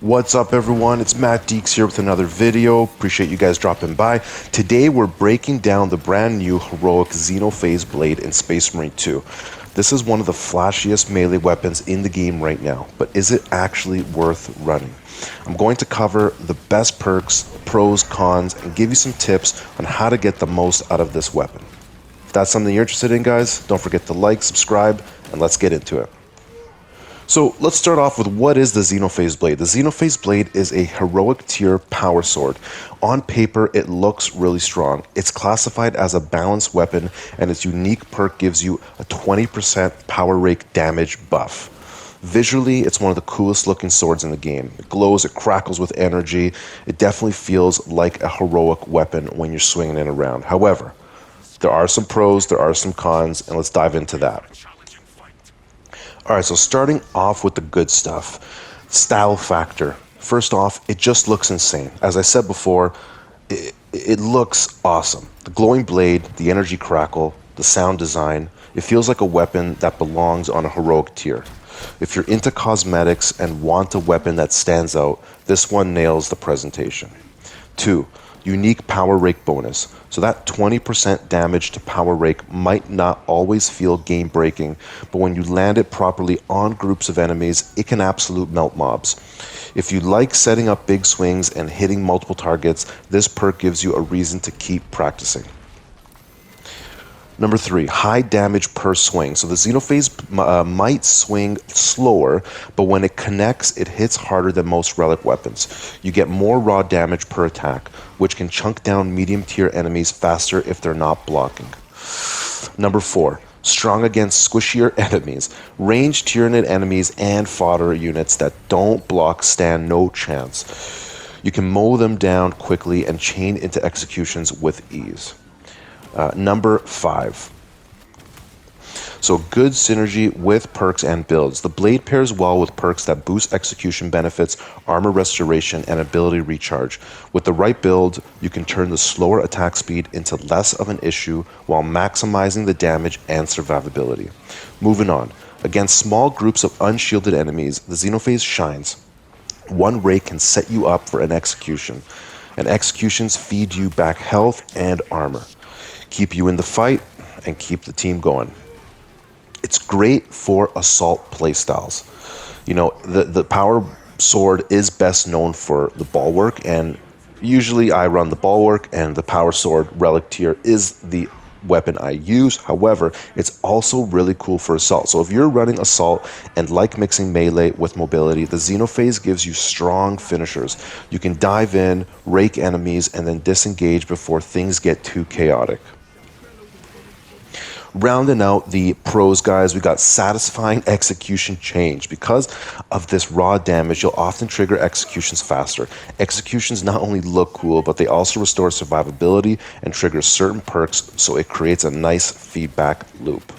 What's up, everyone? It's Matt Deeks here with another video. Appreciate you guys dropping by. Today we're breaking down the brand new Heroic Xenophase Blade in Space Marine 2. This is one of the flashiest melee weapons in the game right now, but is it actually worth running? I'm going to cover the best perks, pros, cons, and give you some tips on how to get the most out of this weapon. If that's something you're interested in, guys, don't forget to like, subscribe, and let's get into it. So let's start off with what is the Xenophase Blade. The Xenophase Blade is a heroic tier power sword. On paper, it looks really strong. It's classified as a balanced weapon, and its unique perk gives you a 20% power rake damage buff. Visually, it's one of the coolest looking swords in the game. It glows, it crackles with energy. It definitely feels like a heroic weapon when you're swinging it around. However, there are some pros, there are some cons, and let's dive into that. Alright, so starting off with the good stuff. Style factor. First off, it just looks insane. As I said before, it looks awesome. The glowing blade, the energy crackle, the sound design, it feels like a weapon that belongs on a heroic tier. If you're into cosmetics and want a weapon that stands out, this one nails the presentation. 2. Unique power rake bonus. So that 20% damage to power rake might not always feel game breaking, but when you land it properly on groups of enemies, it can absolute melt mobs. If you like setting up big swings and hitting multiple targets, this perk gives you a reason to keep practicing. Number 3, high damage per swing. So the Xenophase might swing slower, but when it connects, it hits harder than most relic weapons. You get more raw damage per attack, which can chunk down medium tier enemies faster if they're not blocking. Number 4, strong against squishier enemies. Ranged Tyranid enemies and fodder units that don't block stand no chance. You can mow them down quickly and chain into executions with ease. Number 5. So good synergy with perks and builds. The blade pairs well with perks that boost execution benefits, armor restoration, and ability recharge. With the right build, you can turn the slower attack speed into less of an issue while maximizing the damage and survivability. Moving on. Against small groups of unshielded enemies, the Xenophase shines. One rake can set you up for an execution, and executions feed you back health and armor. Keep you in the fight and keep the team going. It's great for assault playstyles. You know, the power sword is best known for the bulwark, and usually I run the bulwark, and the power sword relic tier is the weapon I use. However, it's also really cool for assault. So if you're running assault and like mixing melee with mobility, the Xenophase gives you strong finishers. You can dive in, rake enemies, and then disengage before things get too chaotic. Rounding out the pros, guys, we got satisfying execution change. Because of this raw damage, you'll often trigger executions faster. Executions not only look cool, but they also restore survivability and trigger certain perks, so it creates a nice feedback loop.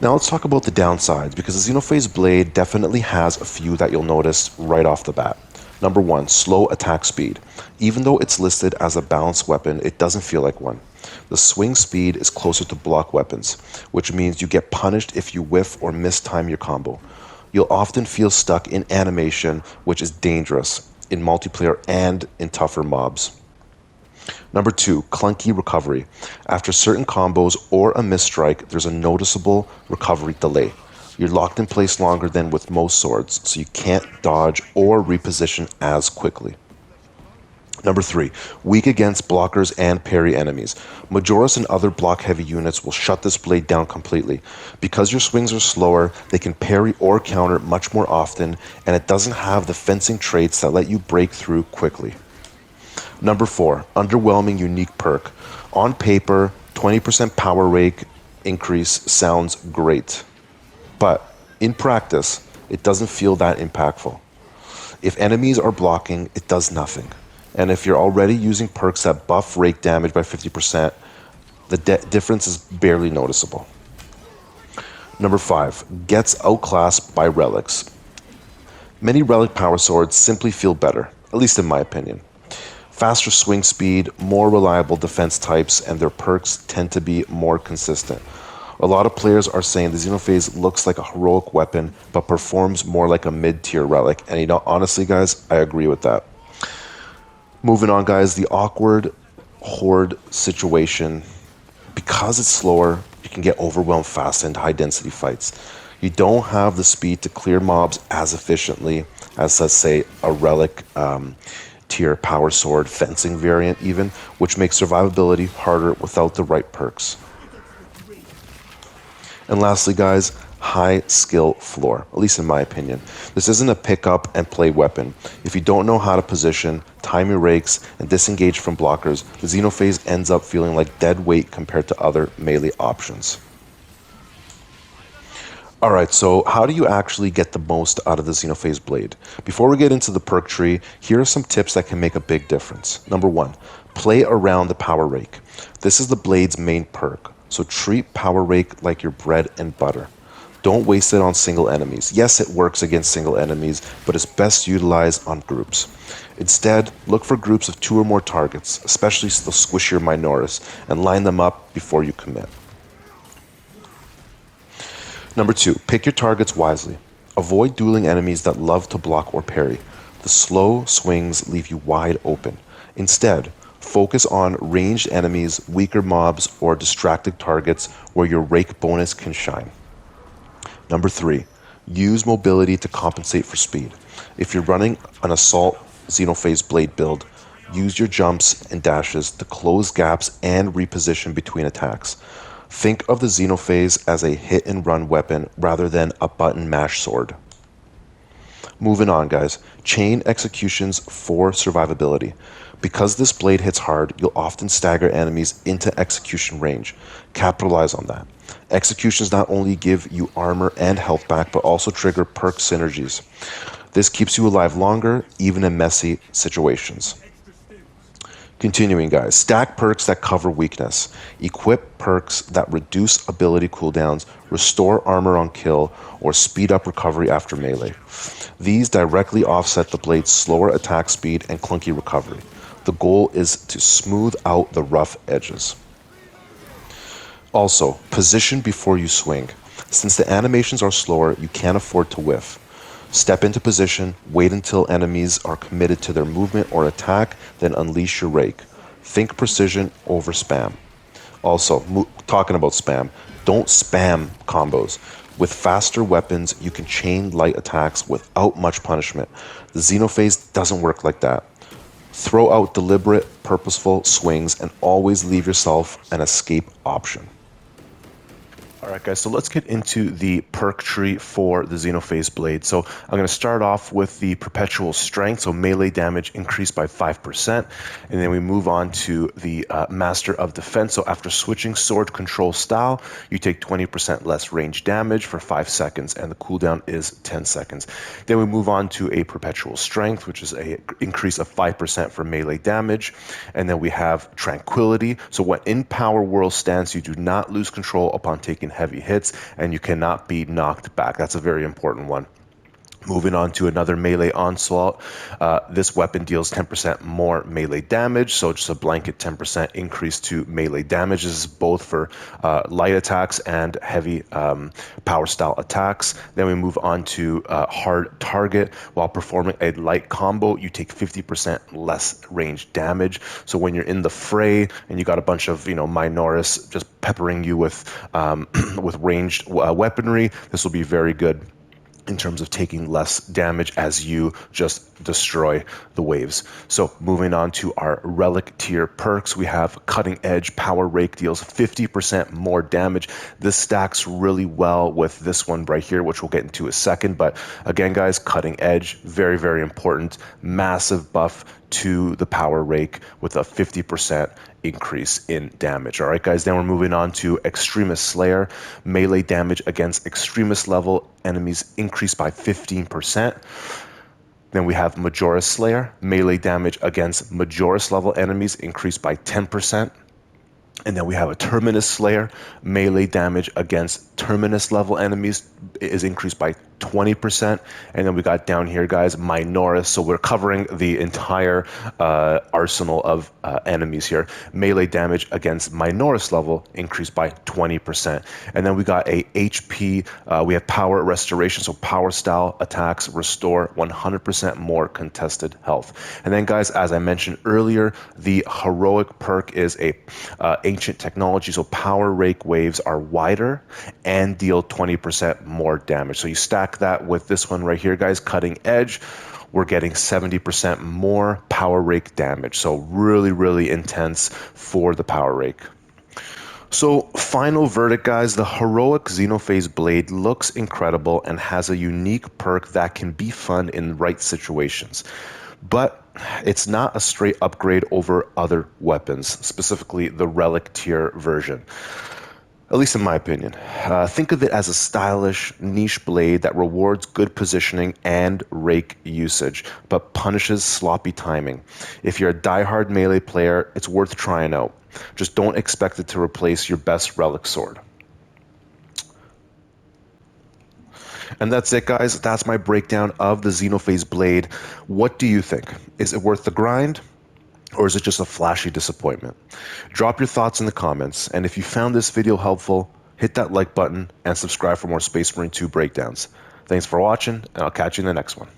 Now let's talk about the downsides, because the Xenophase Blade definitely has a few that you'll notice right off the bat. Number 1, slow attack speed. Even though it's listed as a balanced weapon, it doesn't feel like one. The swing speed is closer to block weapons, which means you get punished if you whiff or mistime your combo. You'll often feel stuck in animation, which is dangerous in multiplayer and in tougher mobs. Number 2, clunky recovery. After certain combos or a misstrike, there's a noticeable recovery delay. You're locked in place longer than with most swords, so you can't dodge or reposition as quickly. Number 3, weak against blockers and parry enemies. Majoris and other block-heavy units will shut this blade down completely. Because your swings are slower, they can parry or counter much more often, and it doesn't have the fencing traits that let you break through quickly. Number 4, underwhelming unique perk. On paper, 20% power rake increase sounds great, but in practice, it doesn't feel that impactful. If enemies are blocking, it does nothing. And if you're already using perks that buff rake damage by 50%, the difference is barely noticeable. Number 5, gets outclassed by relics. Many relic power swords simply feel better, at least in my opinion. Faster swing speed, more reliable defense types, and their perks tend to be more consistent. A lot of players are saying the Xenophase looks like a heroic weapon, but performs more like a mid-tier relic. And you know, honestly, guys, I agree with that. Moving on, guys, the awkward horde situation. Because it's slower, you can get overwhelmed fast in high-density fights. You don't have the speed to clear mobs as efficiently as, let's say, a relic tier power sword fencing variant even, which makes survivability harder without the right perks. And lastly, guys, high skill floor, at least in my opinion. This isn't a pick up and play weapon. If you don't know how to position, time your rakes, and disengage from blockers, the Xenophase ends up feeling like dead weight compared to other melee options. Alright, so how do you actually get the most out of the Xenophase Blade? Before we get into the perk tree, here are some tips that can make a big difference. Number 1, play around the power rake. This is the Blade's main perk, so treat power rake like your bread and butter. Don't waste it on single enemies. Yes, it works against single enemies, but it's best utilized on groups. Instead, look for groups of 2 or more targets, especially the squishier Minoris, and line them up before you commit. Number 2, pick your targets wisely. Avoid dueling enemies that love to block or parry. The slow swings leave you wide open. Instead, focus on ranged enemies, weaker mobs, or distracted targets where your rake bonus can shine. Number 3, use mobility to compensate for speed. If you're running an assault Xenophase Blade build, use your jumps and dashes to close gaps and reposition between attacks. Think of the Xenophase as a hit and run weapon rather than a button mash sword. Moving on, guys, chain executions for survivability. Because this blade hits hard, you'll often stagger enemies into execution range. Capitalize on that. Executions not only give you armor and health back, but also trigger perk synergies. This keeps you alive longer, even in messy situations. Continuing, guys, stack perks that cover weakness. Equip perks that reduce ability cooldowns, restore armor on kill, or speed up recovery after melee. These directly offset the blade's slower attack speed and clunky recovery. The goal is to smooth out the rough edges. Also, position before you swing. Since the animations are slower, you can't afford to whiff. Step into position, wait until enemies are committed to their movement or attack, then unleash your rake. Think precision over spam. Also, talking about spam, don't spam combos. With faster weapons, you can chain light attacks without much punishment. The Xenophase doesn't work like that. Throw out deliberate, purposeful swings and always leave yourself an escape option. Alright guys, so let's get into the perk tree for the Xenophase Blade. So I'm going to start off with the Perpetual Strength, so melee damage increased by 5%, and then we move on to the Master of Defense. So after switching sword control style, you take 20% less range damage for 5 seconds, and the cooldown is 10 seconds. Then we move on to a Perpetual Strength, which is an increase of 5% for melee damage, and then we have Tranquility. So when in Power Whirl stance, you do not lose control upon taking heavy hits, and you cannot be knocked back. That's a very important one. Moving on to another melee onslaught. This weapon deals 10% more melee damage, so just a blanket 10% increase to melee damage. This is both for light attacks and heavy power style attacks. Then we move on to hard target. While performing a light combo, you take 50% less range damage. So when you're in the fray and you got a bunch of Minoris just peppering you with with ranged weaponry, this will be very good in terms of taking less damage as you just destroy the waves. So moving on to our relic tier perks, we have Cutting Edge Power Rake, deals 50% more damage. This stacks really well with this one right here, which we'll get into a second. But again, guys, Cutting Edge, very, very important. Massive buff to the Power Rake with a 50% increase in damage. All right, guys, then we're moving on to Extremist Slayer. Melee damage against Extremist level enemies increased by 15%. Then we have Majoris Slayer. Melee damage against Majoris level enemies increased by 10%. And then we have a Terminus Slayer. Melee damage against Terminus level enemies is increased by 20%. And then we got down here, guys, Minoris. So we're covering the entire arsenal of enemies here. Melee damage against Minoris level increased by 20%. And then we got a HP, we have power restoration, so power style attacks restore 100% more contested health. And then, guys, as I mentioned earlier, the heroic perk is a ancient technology, so power rake waves are wider and deal 20% more damage. So you stack that with this one right here, guys, cutting edge, we're getting 70% more power rake damage. So really, really intense for the power rake. So final verdict, guys, the Heroic Xenophase Blade looks incredible and has a unique perk that can be fun in right situations. But it's not a straight upgrade over other weapons, specifically the Relic tier version. At least in my opinion. Think of it as a stylish, niche blade that rewards good positioning and rake usage, but punishes sloppy timing. If you're a diehard melee player, it's worth trying out. Just don't expect it to replace your best relic sword. And that's it, guys. That's my breakdown of the Xenophase Blade. What do you think? Is it worth the grind? Or is it just a flashy disappointment? Drop your thoughts in the comments, and if you found this video helpful, hit that like button and subscribe for more Space Marine 2 breakdowns. Thanks for watching, and I'll catch you in the next one.